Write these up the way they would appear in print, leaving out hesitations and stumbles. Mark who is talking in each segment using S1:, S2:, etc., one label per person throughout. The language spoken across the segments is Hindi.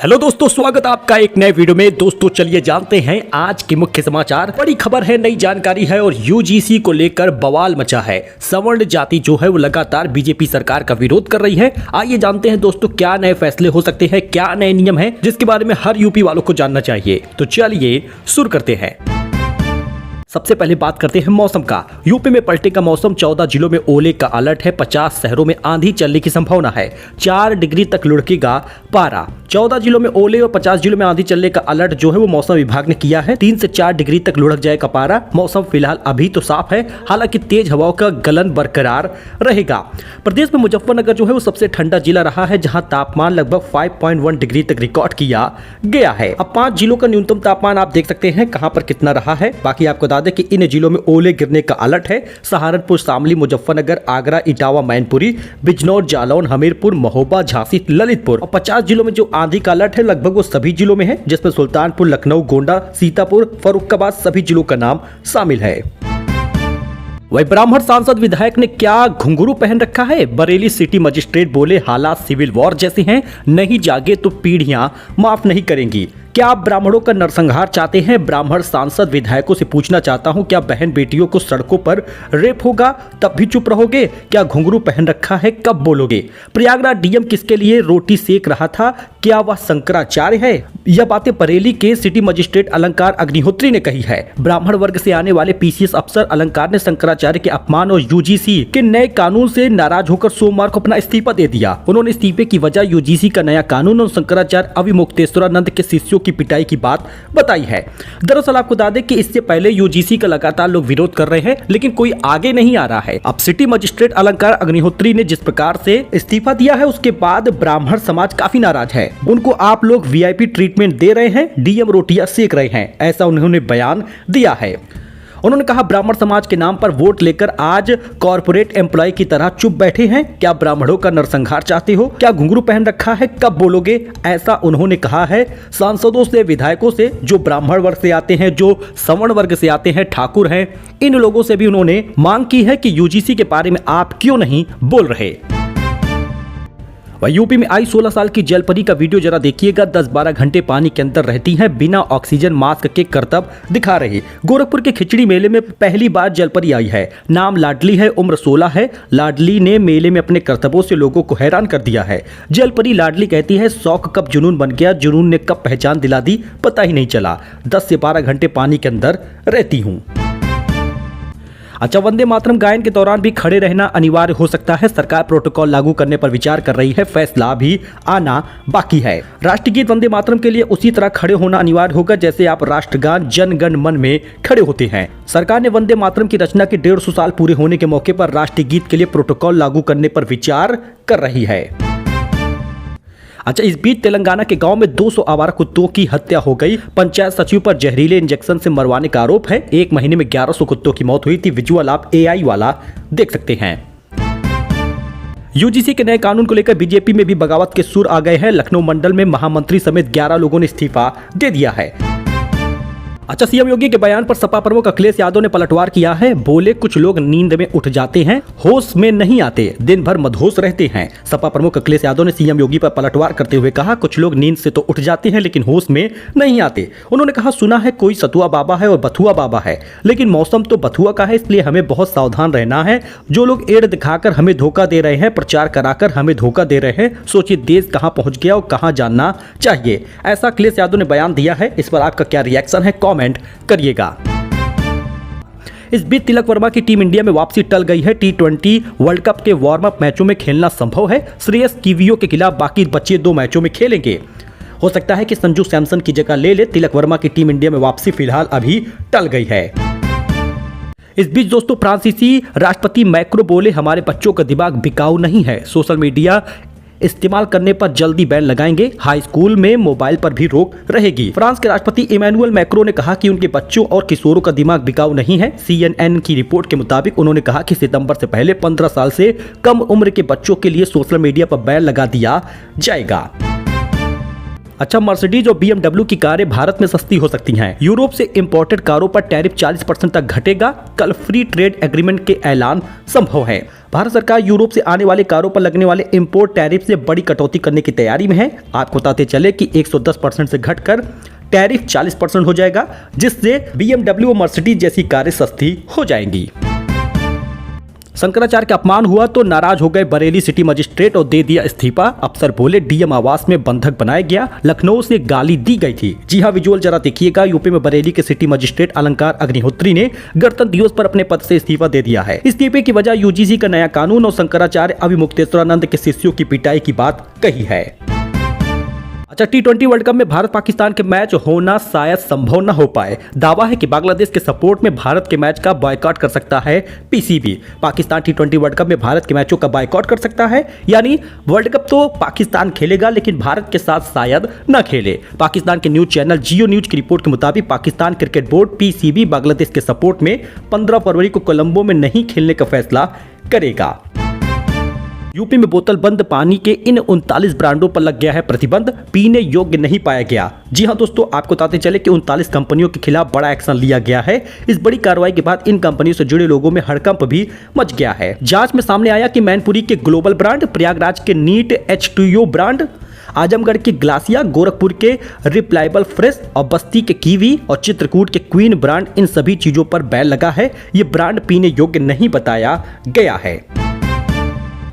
S1: हेलो दोस्तों, स्वागत है आपका एक नए वीडियो में। दोस्तों चलिए जानते हैं आज के मुख्य समाचार। बड़ी खबर है, नई जानकारी है और यूजीसी को लेकर बवाल मचा है। सवर्ण जाति जो है वो लगातार बीजेपी सरकार का विरोध कर रही है। आइए जानते हैं दोस्तों क्या नए फैसले हो सकते हैं, क्या नए नियम हैं जिसके बारे में हर यूपी वालों को जानना चाहिए। तो चलिए शुरू करते हैं। सबसे पहले बात करते हैं मौसम का। यूपी में पलटेगा मौसम, 14 जिलों में ओले का अलर्ट है, 50 शहरों में आंधी चलने की संभावना है, 4 डिग्री तक लुढ़केगा पारा। 14 जिलों में ओले और 50 जिलों में आंधी चलने का अलर्ट जो है वो मौसम विभाग ने किया है। 3 से 4 डिग्री तक लुढ़क जाएगा पारा। मौसम फिलहाल अभी तो साफ है, हालांकि तेज हवाओं का गलन बरकरार रहेगा। प्रदेश में मुजफ्फरनगर जो है वो सबसे ठंडा जिला रहा है, जहां तापमान लगभग 5.1 डिग्री तक रिकॉर्ड किया गया है। अब 5 जिलों का न्यूनतम तापमान आप देख सकते हैं कहां पर कितना रहा है। बाकी आपको बता दें कि इन जिलों में ओले गिरने का अलर्ट है। सहारनपुर, शामली, मुजफ्फरनगर, आगरा, इटावा, मैनपुरी, बिजनौर, जालौन, हमीरपुर, महोबा, झांसी, ललितपुर। और 50 जिलों में जो आंधी का अलर्ट है लगभग वो सभी जिलों में है, जिसमें सुल्तानपुर, लखनऊ, गोंडा, सीतापुर, फर्रुखाबाद सभी जिलों का नाम शामिल है। वही ब्राह्मण सांसद विधायक ने क्या घुंघरू पहन रखा है? बरेली सिटी मजिस्ट्रेट बोले हालात सिविल वॉर जैसे हैं, नहीं जागे तो पीढ़ियां माफ नहीं करेंगी। क्या आप ब्राह्मणों का नरसंहार चाहते हैं? ब्राह्मण सांसद विधायकों से पूछना चाहता हूं, क्या बहन बेटियों को सड़कों पर रेप होगा तब भी चुप रहोगे? क्या घुंघरू पहन रखा है कब बोलोगे? प्रयागराज डीएम किसके लिए रोटी सेक रहा था? क्या वह शंकराचार्य है? यह बातें बरेली के सिटी मजिस्ट्रेट अलंकार अग्निहोत्री ने कही है। ब्राह्मण वर्ग से आने वाले पीसीएस अफसर अलंकार ने शंकराचार्य के अपमान और यूजीसी के नए कानून से नाराज होकर सोमवार को अपना इस्तीफा दे दिया। उन्होंने इस्तीफे की वजह यूजीसी का नया कानून और शंकराचार्य अविमुक्तेश्वरानंद के शिष्यों की पिटाई की बात बताई है। दरअसल आपको बता दें कि इससे पहले यूजीसी का लगातार लोग विरोध कर रहे हैं, लेकिन कोई आगे नहीं आ रहा है। अब सिटी मजिस्ट्रेट अलंकार अग्निहोत्री ने जिस प्रकार से इस्तीफा दिया है उसके बाद ब्राह्मण समाज काफी नाराज है। उनको आप लोग वीआईपी ट्रीटमेंट दे रहे हैं, डीएम रोटियां सेक रहे हैं, ऐसा उन्होंने बयान दिया है। उन्होंने कहा ब्राह्मण समाज के नाम पर वोट लेकर आज कॉर्पोरेट एम्प्लॉय की तरह चुप बैठे हैं। क्या ब्राह्मणों का नरसंहार चाहते हो? क्या घुंघरू पहन रखा है कब बोलोगे? ऐसा उन्होंने कहा है सांसदों से, विधायकों से जो ब्राह्मण वर्ग से आते हैं, जो सवर्ण वर्ग से आते हैं, ठाकुर हैं, इन लोगों से भी उन्होंने मांग की है कि यूजीसी के बारे में आप क्यों नहीं बोल रहे। वह यूपी में आई 16 साल की जलपरी का वीडियो जरा देखिएगा। 10-12 घंटे पानी के अंदर रहती हैं, बिना ऑक्सीजन मास्क के करतब दिखा रही। गोरखपुर के खिचड़ी मेले में पहली बार जलपरी आई है। नाम लाडली है, उम्र 16 है। लाडली ने मेले में अपने करतबों से लोगों को हैरान कर दिया है। जलपरी लाडली कहती है शौक कब जुनून बन गया, जुनून ने कब पहचान दिला दी, पता ही नहीं चला। 10 से 12 घंटे पानी के अंदर रहती हूँ। अच्छा, वंदे मातरम गायन के दौरान भी खड़े रहना अनिवार्य हो सकता है। सरकार प्रोटोकॉल लागू करने पर विचार कर रही है, फैसला भी आना बाकी है। राष्ट्रगीत वंदे मातरम के लिए उसी तरह खड़े होना अनिवार्य होगा जैसे आप राष्ट्रगान जन गण मन में खड़े होते हैं। सरकार ने वंदे मातरम की रचना के 150 साल पूरे होने के मौके पर राष्ट्रीय गीत के लिए प्रोटोकॉल लागू करने पर विचार कर रही है। अच्छा, इस बीच तेलंगाना के गांव में 200 आवारा कुत्तों की हत्या हो गई। पंचायत सचिव पर जहरीले इंजेक्शन से मरवाने का आरोप है। 1 महीने में 1100 कुत्तों की मौत हुई थी। विजुअल आप AI वाला देख सकते हैं। यूजीसी के नए कानून को लेकर बीजेपी में भी बगावत के सुर आ गए हैं। लखनऊ मंडल में महामंत्री समेत 11 लोगों ने इस्तीफा दे दिया है। अच्छा, सीएम योगी के बयान पर सपा प्रमुख अखिलेश यादव ने पलटवार किया है। बोले कुछ लोग नींद में उठ जाते हैं, होश में नहीं आते, दिन भर मदहोश रहते हैं। सपा प्रमुख अखिलेश यादव ने सीएम योगी पर पलटवार करते हुए कहा कुछ लोग नींद से तो उठ जाते हैं लेकिन होश में नहीं आते। उन्होंने कहा सुना है कोई सतुआ बाबा है और बथुआ बाबा है, लेकिन मौसम तो बथुआ का है, इसलिए हमें बहुत सावधान रहना है। जो लोग एड़ दिखाकर हमें धोखा दे रहे हैं, प्रचार कराकर हमें धोखा दे रहे हैं, सोचिए देश कहां पहुंच गया और कहां जानना चाहिए। ऐसा अखिलेश यादव ने बयान दिया है। इस पर आपका क्या रिएक्शन है, कमेंट करिएगा। इस बीच तिलक वर्मा की टीम इंडिया में वापसी टल गई है। T20 वर्ल्ड कप के वार्म अप मैचों में खेलना संभव है। श्रेयस किवियो के खिलाफ बाकी बचे 2 मैचों में खेलेंगे। हो सकता है कि संजू सैमसन की जगह ले तिलक वर्मा की टीम इंडिया में वापसी फिलहाल अभी टल गई है। इस बीच दोस्तों फ्रांसीसी राष्ट्रपति मैक्रो बोले हमारे बच्चों का दिमाग बिकाऊ नहीं है, सोशल मीडिया इस्तेमाल करने पर जल्दी बैन लगाएंगे, हाई स्कूल में मोबाइल पर भी रोक रहेगी। फ्रांस के राष्ट्रपति इमैनुअल मैक्रो ने कहा कि उनके बच्चों और किशोरों का दिमाग बिकाऊ नहीं है। CNN की रिपोर्ट के मुताबिक उन्होंने कहा कि सितंबर से पहले 15 साल से कम उम्र के बच्चों के लिए सोशल मीडिया पर बैन लगा दिया जाएगा। अच्छा, मर्सिडीज और BMW की कारें भारत में सस्ती हो सकती हैं। यूरोप से इंपोर्टेड कारों पर टैरिफ 40% तक घटेगा। कल फ्री ट्रेड एग्रीमेंट के ऐलान संभव है। भारत सरकार यूरोप से आने वाले कारों पर लगने वाले इंपोर्ट टैरिफ से बड़ी कटौती करने की तैयारी में है। आपको बताते चले कि 110% से घटकर टैरिफ 40% हो जाएगा, जिससे BMW और मर्सिडीज जैसी कारें सस्ती हो जाएंगी। शंकराचार्य का अपमान हुआ तो नाराज हो गए बरेली सिटी मजिस्ट्रेट और दे दिया इस्तीफा। अफसर बोले डीएम आवास में बंधक बनाया गया, लखनऊ से गाली दी गई थी। जी हां, विजुअल जरा देखिएगा। यूपी में बरेली के सिटी मजिस्ट्रेट अलंकार अग्निहोत्री ने गणतंत्र दिवस पर अपने पद से इस्तीफा दे दिया है। इस्तीफे की वजह यूजीसी का नया कानून और शंकराचार्य अभिमुक्तेश्वरानंद के शिष्यों की पिटाई की बात कही है। अच्छा, T20 वर्ल्ड कप में भारत पाकिस्तान के मैच होना शायद संभव न हो पाए। दावा है कि बांग्लादेश के सपोर्ट में भारत के मैच का बॉयकॉट कर सकता है PCB. Pakistan T20 world cup में भारत के मैचों का बॉयकॉट कर सकता है, यानी वर्ल्ड कप तो पाकिस्तान खेलेगा लेकिन भारत के साथ शायद न खेले। पाकिस्तान के न्यूज चैनल जियो न्यूज की रिपोर्ट के मुताबिक Pakistan cricket board PCB Bangladesh के सपोर्ट में 15 फरवरी को कोलंबो में नहीं खेलने का फैसला करेगा। यूपी में बोतल बंद पानी के इन 39 ब्रांडों पर लग गया है प्रतिबंध, पीने योग्य नहीं पाया गया। जी हां दोस्तों, आपको बताते चले कि 39 कंपनियों के खिलाफ बड़ा एक्शन लिया गया है। इस बड़ी कार्रवाई के बाद इन कंपनियों से जुड़े लोगों में हड़कंप भी मच गया है। जांच में सामने आया कि मैनपुरी के ग्लोबल ब्रांड, प्रयागराज के नीट H2O ब्रांड, आजमगढ़ के ग्लासिया, गोरखपुर के रिप्लायबल फ्रेश और बस्ती के कीवी और चित्रकूट के क्वीन ब्रांड, इन सभी चीजों पर बैन लगा है। ये ब्रांड पीने योग्य नहीं बताया गया है।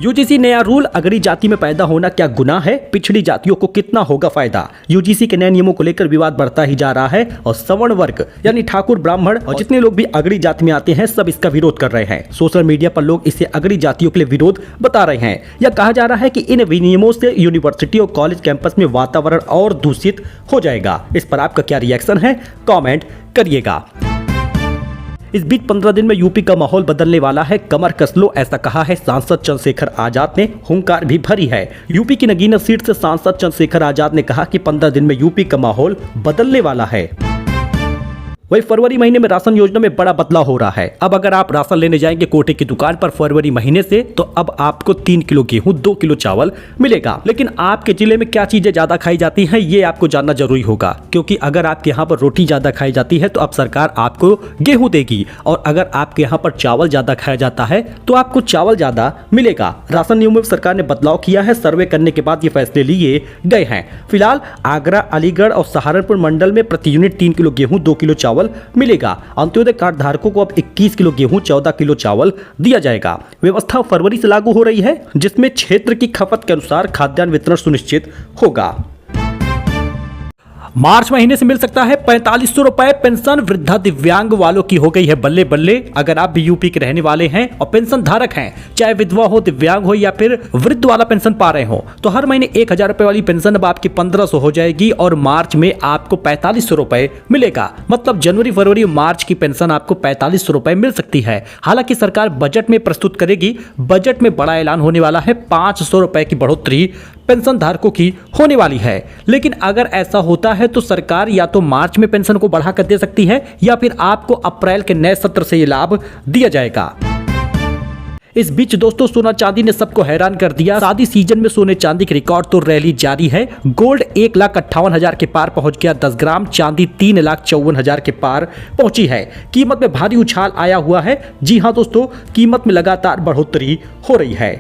S1: यूजीसी नया रूल, अगड़ी जाति में पैदा होना क्या गुनाह है, पिछड़ी जातियों को कितना होगा फायदा। यूजीसी के नए नियमों को लेकर विवाद बढ़ता ही जा रहा है और सवर्ण वर्ग यानी ठाकुर, ब्राह्मण और जितने लोग भी अगड़ी जाति में आते हैं सब इसका विरोध कर रहे हैं। सोशल मीडिया पर लोग इसे अगड़ी जातियों के लिए विरोध बता रहे हैं। यह कहा जा रहा है कि इन विनियमों से यूनिवर्सिटी और कॉलेज कैंपस में वातावरण और दूषित हो जाएगा। इस पर आपका क्या रिएक्शन है, कॉमेंट करिएगा। इस बीच 15 दिन में यूपी का माहौल बदलने वाला है, कमर कस लो, ऐसा कहा है सांसद चंद्रशेखर आजाद ने। हुंकार भी भरी है। यूपी की नगीना सीट से सांसद चंद्रशेखर आजाद ने कहा कि 15 दिन में यूपी का माहौल बदलने वाला है। वही फरवरी महीने में राशन योजना में बड़ा बदलाव हो रहा है। अब अगर आप राशन लेने जाएंगे कोटे की दुकान पर फरवरी महीने से, तो अब आपको 3 किलो गेहूं, 2 किलो चावल मिलेगा। लेकिन आपके जिले में क्या चीजें ज्यादा खाई जाती हैं, ये आपको जानना जरूरी होगा, क्योंकि अगर आपके यहाँ पर रोटी ज्यादा खाई जाती है तो अब सरकार आपको गेहूं देगी, और अगर आपके यहाँ पर चावल ज्यादा खाया जाता है तो आपको चावल ज्यादा मिलेगा। राशन नियमों में सरकार ने बदलाव किया है। सर्वे करने के बाद ये फैसले लिए गए हैं। फिलहाल आगरा, अलीगढ़ और सहारनपुर मंडल में प्रति यूनिट 3 किलो गेहूं, 2 किलो चावल मिलेगा। अंत्योदय कार्ड धारकों को अब 21 किलो गेहूं, 14 किलो चावल दिया जाएगा। व्यवस्था फरवरी से लागू हो रही है, जिसमें क्षेत्र की खपत के अनुसार खाद्यान्न वितरण सुनिश्चित होगा। मार्च महीने से मिल सकता है 4500 रुपए पेंशन। वृद्धा दिव्यांग वालों की हो गई है बल्ले बल्ले। अगर आप भी यूपी के रहने वाले हैं और पेंशन धारक हैं, चाहे विधवा हो, दिव्यांग हो या फिर वृद्ध वाला पेंशन पा रहे हो, तो हर महीने 1000 रुपए वाली पेंशन अब आपकी 1500 हो जाएगी और मार्च में आपको 4500 रुपए मिलेगा। मतलब जनवरी, फरवरी, मार्च की पेंशन आपको 4500 रुपए मिल सकती है। हालांकि सरकार बजट में प्रस्तुत करेगी। बजट में बड़ा ऐलान होने वाला है। 500 रुपए की बढ़ोतरी पेंशन धारकों की होने वाली है। लेकिन अगर ऐसा होता है तो सरकार या तो मार्च में पेंशन को बढ़ाकर दे सकती है या फिर आपको अप्रैल के नए सत्र से ये लाभ दिया जाएगा। इस बीच दोस्तों, सोना चांदी ने सबको हैरान कर दिया। शादी सीजन में सोने चांदी की रिकॉर्ड तो रैली जारी है। गोल्ड 1,58,000 के पार पहुंच गया 10 ग्राम, चांदी 3,54,000 के पार पहुंची है। कीमत में भारी उछाल आया हुआ है। जी हां दोस्तों, कीमत में लगातार बढ़ोतरी हो रही है।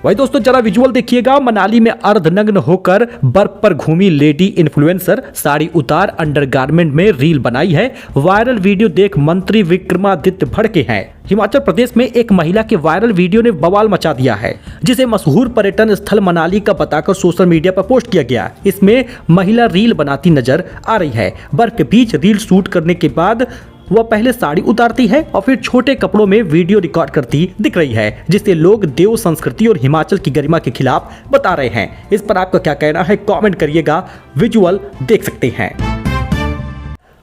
S1: वही दोस्तों, जरा विजुअल देखिएगा। मनाली में अर्धनग्न होकर बर्फ पर घूमी लेडी इन्फ्लुएंसर, साड़ी उतार अंडरगारमेंट में रील बनाई है। वायरल वीडियो देख मंत्री विक्रमादित्य भड़के हैं। हिमाचल प्रदेश में एक महिला के वायरल वीडियो ने बवाल मचा दिया है, जिसे मशहूर पर्यटन स्थल मनाली का बताकर सोशल मीडिया पर पोस्ट किया गया। इसमें महिला रील बनाती नजर आ रही है। बर्फ के बीच रील शूट करने के बाद वह पहले साड़ी उतारती है और फिर छोटे कपड़ों में वीडियो रिकॉर्ड करती दिख रही है, जिससे लोग देव संस्कृति और हिमाचल की गरिमा के खिलाफ बता रहे हैं। इस पर आपका क्या कहना है, कमेंट करिएगा। विजुअल देख सकते हैं।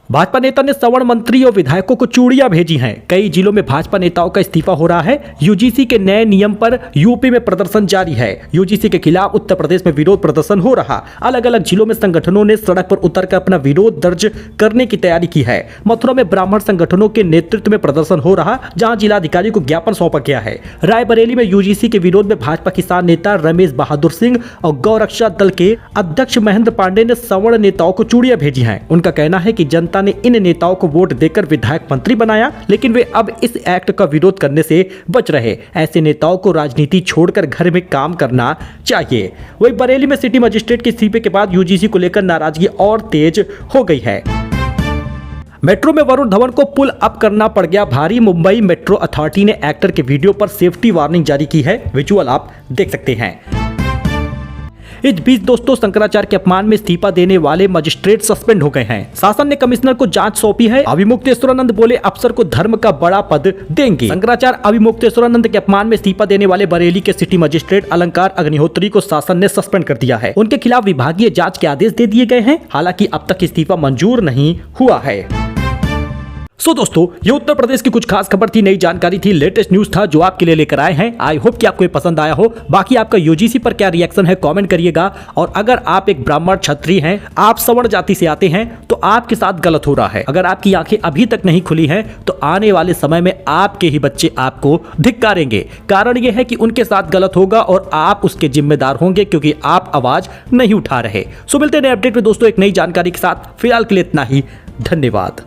S1: भाजपा नेता ने सवर्ण मंत्री और विधायकों को चूड़ियां भेजी हैं। कई जिलों में भाजपा नेताओं का इस्तीफा हो रहा है। यूजीसी के नए नियम पर यूपी में प्रदर्शन जारी है। यूजीसी के खिलाफ उत्तर प्रदेश में विरोध प्रदर्शन हो रहा। अलग अलग जिलों में संगठनों ने सड़क पर उतरकर अपना विरोध दर्ज करने की तैयारी की है। मथुरा में ब्राह्मण संगठनों के नेतृत्व में प्रदर्शन हो रहा, जहां जिलाधिकारी को ज्ञापन सौंपा गया है। रायबरेली में यूजीसी के विरोध में भाजपा किसान नेता रमेश बहादुर सिंह और गौ रक्षा दल के अध्यक्ष महेंद्र पांडे ने सवर्ण नेताओं को चूड़ियां भेजी हैं। उनका कहना है कि जनता जनता ने इन नेताओं को वोट देकर विधायक मंत्री बनाया, लेकिन वे अब इस एक्ट का विरोध करने से बच रहे। ऐसे नेताओं को राजनीति छोड़कर घर में काम करना चाहिए। वहीं बरेली में सिटी मजिस्ट्रेट के इस्तीफे के बाद यूजीसी को लेकर नाराजगी और तेज हो गई है। मेट्रो में वरुण धवन को पुल अप करना पड़ गया भारी। मुंबई मेट्रो अथॉरिटी ने एक्टर के वीडियो पर सेफ्टी वार्निंग जारी की है। विजुअल आप देख सकते हैं। इस बीच दोस्तों, शंकराचार्य के अपमान में इस्तीफा देने वाले मजिस्ट्रेट सस्पेंड हो गए हैं। शासन ने कमिश्नर को जांच सौंपी है। अभिमुक्तेश्वरानंद बोले अफसर को धर्म का बड़ा पद देंगे। शंकराचार्य अभिमुक्तेश्वरानंद के अपमान में इस्तीफा देने वाले बरेली के सिटी मजिस्ट्रेट अलंकार अग्निहोत्री को शासन ने सस्पेंड कर दिया है। उनके खिलाफ विभागीय जांच के आदेश दे दिए गए हैं। हालांकि अब तक इस्तीफा मंजूर नहीं हुआ है। सो दोस्तों, ये उत्तर प्रदेश की कुछ खास खबर थी, नई जानकारी थी, लेटेस्ट न्यूज था जो आपके लिए लेकर आए हैं। आई होप कि आपको ये पसंद आया हो। बाकी आपका यूजीसी पर क्या रिएक्शन है कमेंट करिएगा। और अगर आप एक ब्राह्मण क्षत्रिय हैं, आप सवर्ण जाति से आते हैं, तो आपके साथ गलत हो रहा है। अगर आपकी आंखें अभी तक नहीं खुली हैं तो आने वाले समय में आपके ही बच्चे आपको धिक्कारेंगे। कारण यह है कि उनके साथ गलत होगा और आप उसके जिम्मेदार होंगे, क्योंकि आप आवाज नहीं उठा रहे। सो मिलते हैं नए अपडेट में दोस्तों एक नई जानकारी के साथ। फिलहाल के लिए इतना ही। धन्यवाद।